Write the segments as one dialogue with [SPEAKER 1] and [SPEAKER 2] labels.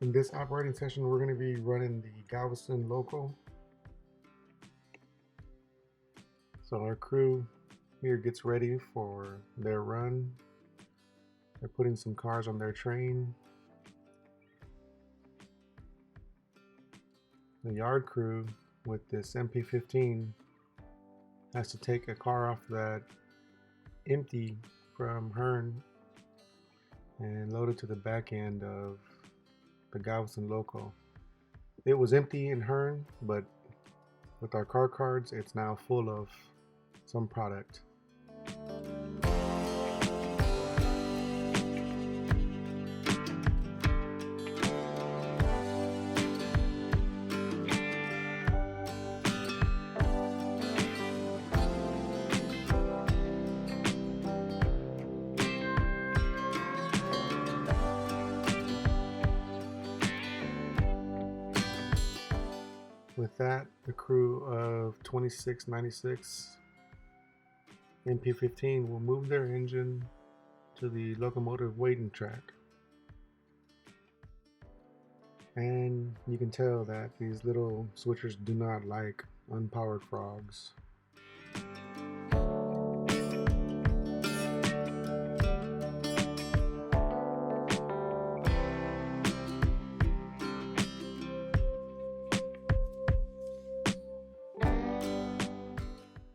[SPEAKER 1] In this operating session, we're going to be running the Galveston Local. So our crew here gets ready for their run. They're putting some cars on their train. The yard crew with this MP15 has to take a car off that empty from Hearne and load it to the back end of the Galveston Local. It was empty in Hearne, but with our car cards, it's now full of some product. With that, the crew of 2696 MP15 will move their engine to the locomotive waiting track. And you can tell that these little switchers do not like unpowered frogs.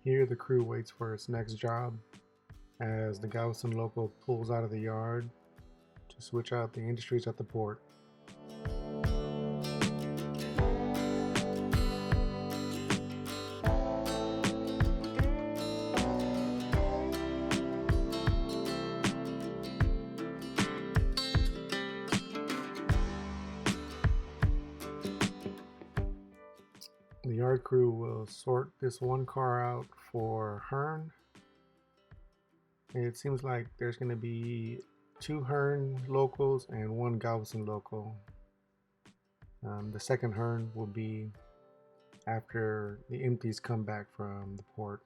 [SPEAKER 1] Here the crew waits for its next job as the Galveston Local pulls out of the yard to switch out the industries at the port. The yard crew will sort this one car out for Hearne. It seems like there's going to be 2 Hearne locals and 1 Galveston local. The second Hearne will be after the empties come back from the port.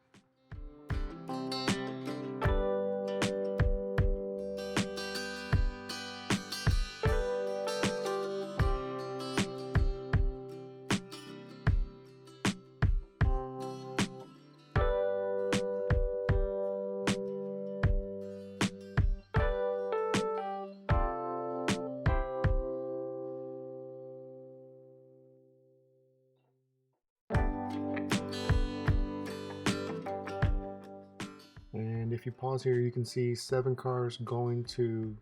[SPEAKER 1] And if you pause here, you can see 7 cars going to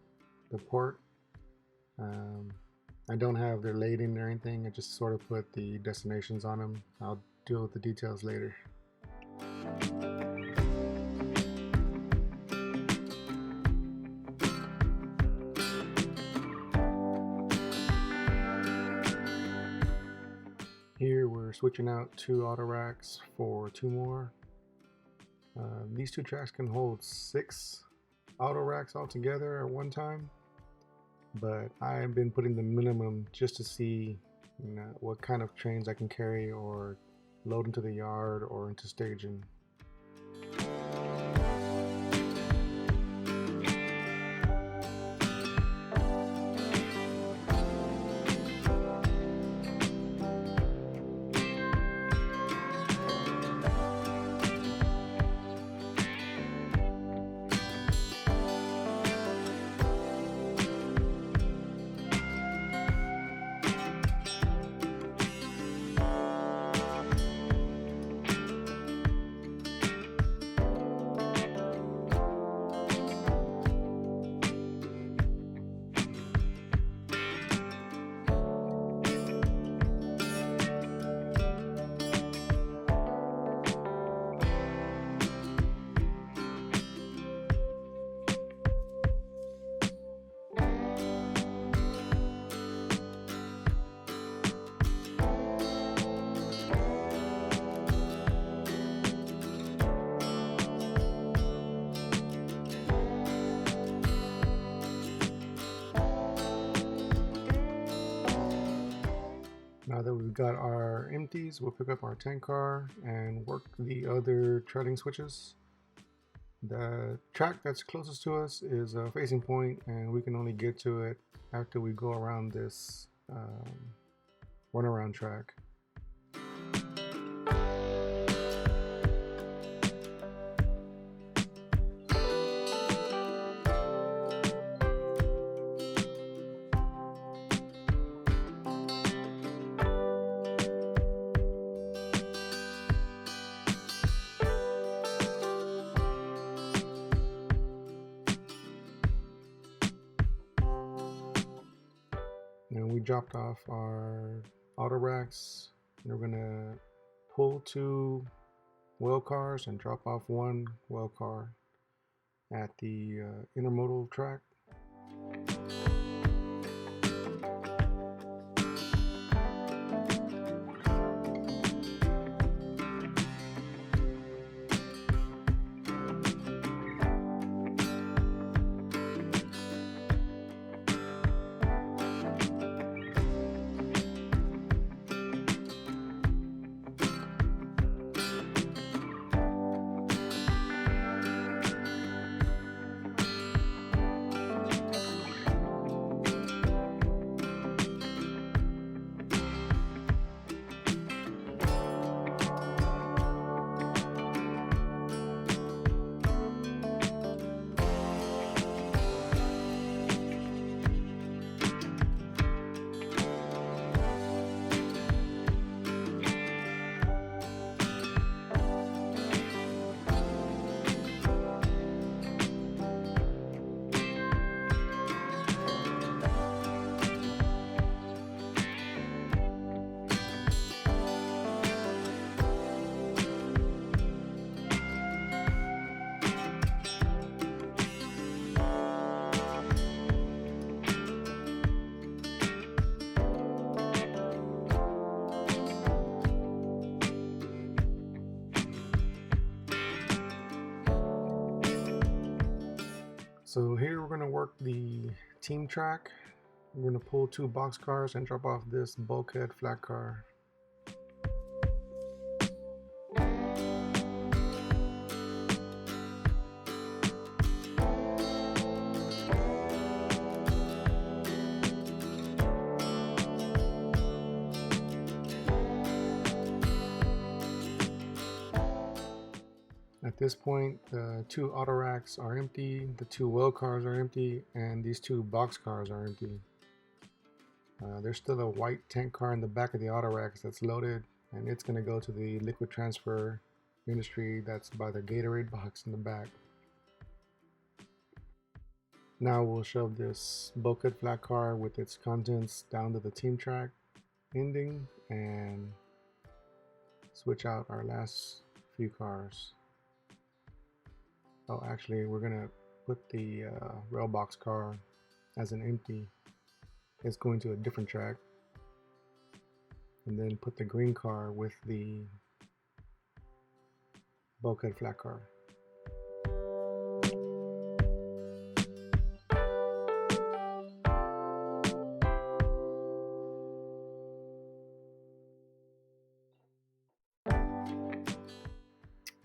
[SPEAKER 1] the port. I don't have their lading or anything. I just sort of put the destinations on them. I'll deal with the details later. Here we're switching out 2 auto racks for 2 more. These 2 tracks can hold 6 auto racks altogether at one time, but I've been putting the minimum just to see what kind of trains I can carry or load into the yard or into staging. Now that we've got our empties, we'll pick up our tank car and work the other treading switches. The track that's closest to us is a facing point, and we can only get to it after we go around this runaround track. And we dropped off our auto racks, and we're gonna pull 2 well cars and drop off 1 well car at the intermodal track. So here we're gonna work the team track. We're gonna pull 2 box cars and drop off this bulkhead flat car. At this point, the 2 auto racks are empty, the 2 well cars are empty, and these 2 box cars are empty. There's still a white tank car in the back of the auto racks that's loaded, and it's going to go to the liquid transfer industry that's by the Gatorade box in the back. Now we'll shove this bulkhead flat car with its contents down to the team track ending and switch out our last few cars. Oh, actually, we're gonna put the rail box car as an empty. It's going to a different track, and then put the green car with the bulkhead flat car.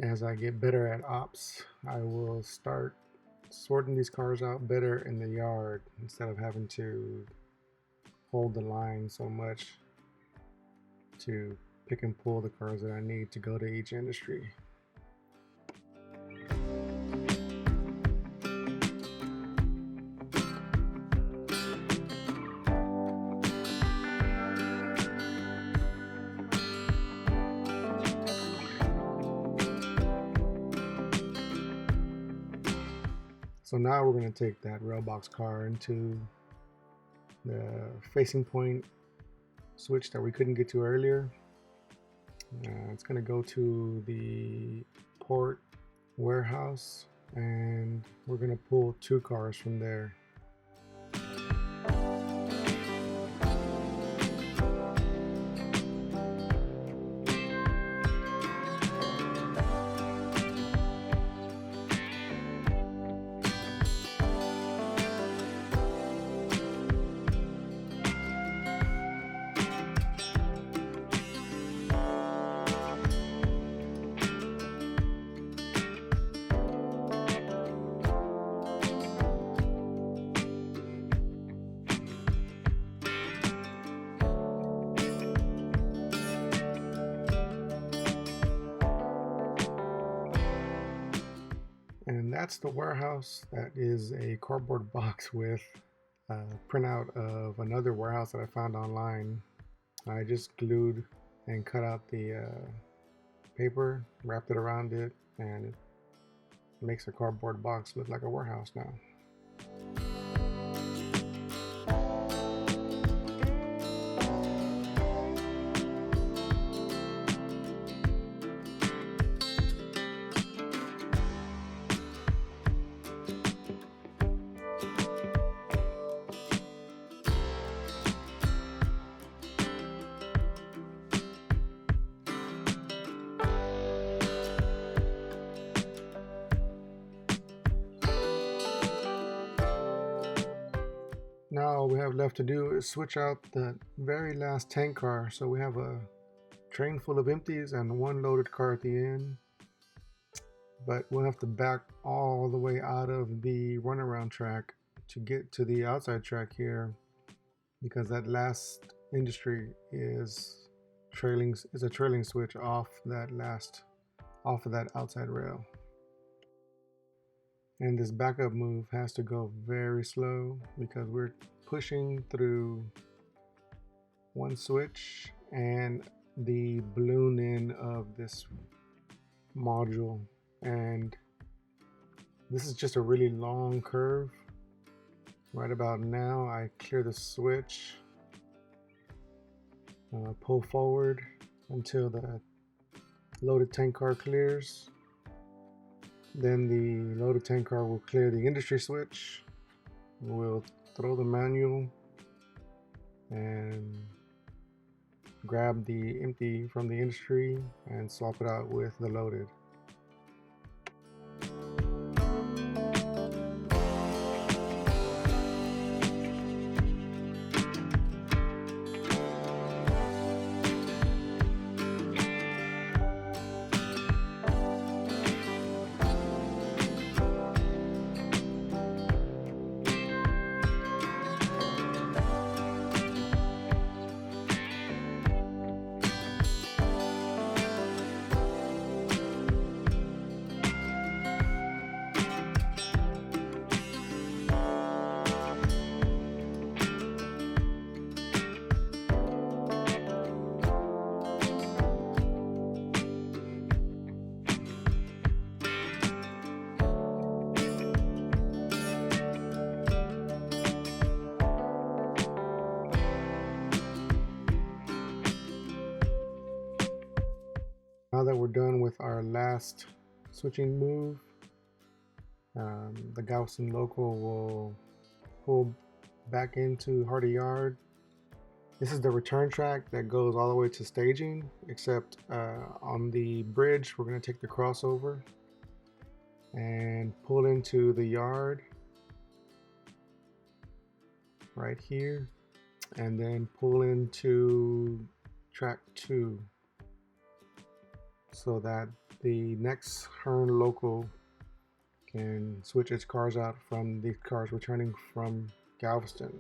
[SPEAKER 1] As I get better at ops, I will start sorting these cars out better in the yard instead of having to hold the line so much to pick and pull the cars that I need to go to each industry. So now we're going to take that rail box car into the facing point switch that we couldn't get to earlier. It's going to go to the port warehouse, and we're going to pull 2 cars from there. that's the warehouse. That is a cardboard box with a printout of another warehouse that I found online. I just glued and cut out the paper, wrapped it around it, and it makes a cardboard box look like a warehouse now. Now all we have left to do is switch out the very last tank car. So we have a train full of empties and one loaded car at the end. But we'll have to back all the way out of the runaround track to get to the outside track here, because that last industry is a trailing switch off of that outside rail. And this backup move has to go very slow because we're pushing through one switch and the balloon end of this module. And this is just a really long curve. Right about now, I clear the switch, pull forward until the loaded tank car clears. Then the loaded tank car will clear the industry switch. We'll throw the manual and grab the empty from the industry and swap it out with the loaded. Now that we're done with our last switching move, the Galveston Local will pull back into Hardy Yard. This is the return track that goes all the way to staging, except on the bridge we're going to take the crossover and pull into the yard right here, and then pull into track 2, so that the next Hearne local can switch its cars out from these cars returning from Galveston,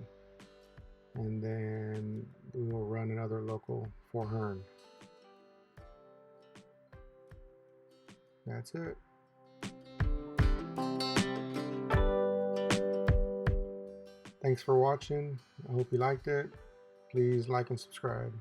[SPEAKER 1] and then we will run another local for Hearne. That's it. Thanks for watching. I hope you liked it. Please like and subscribe.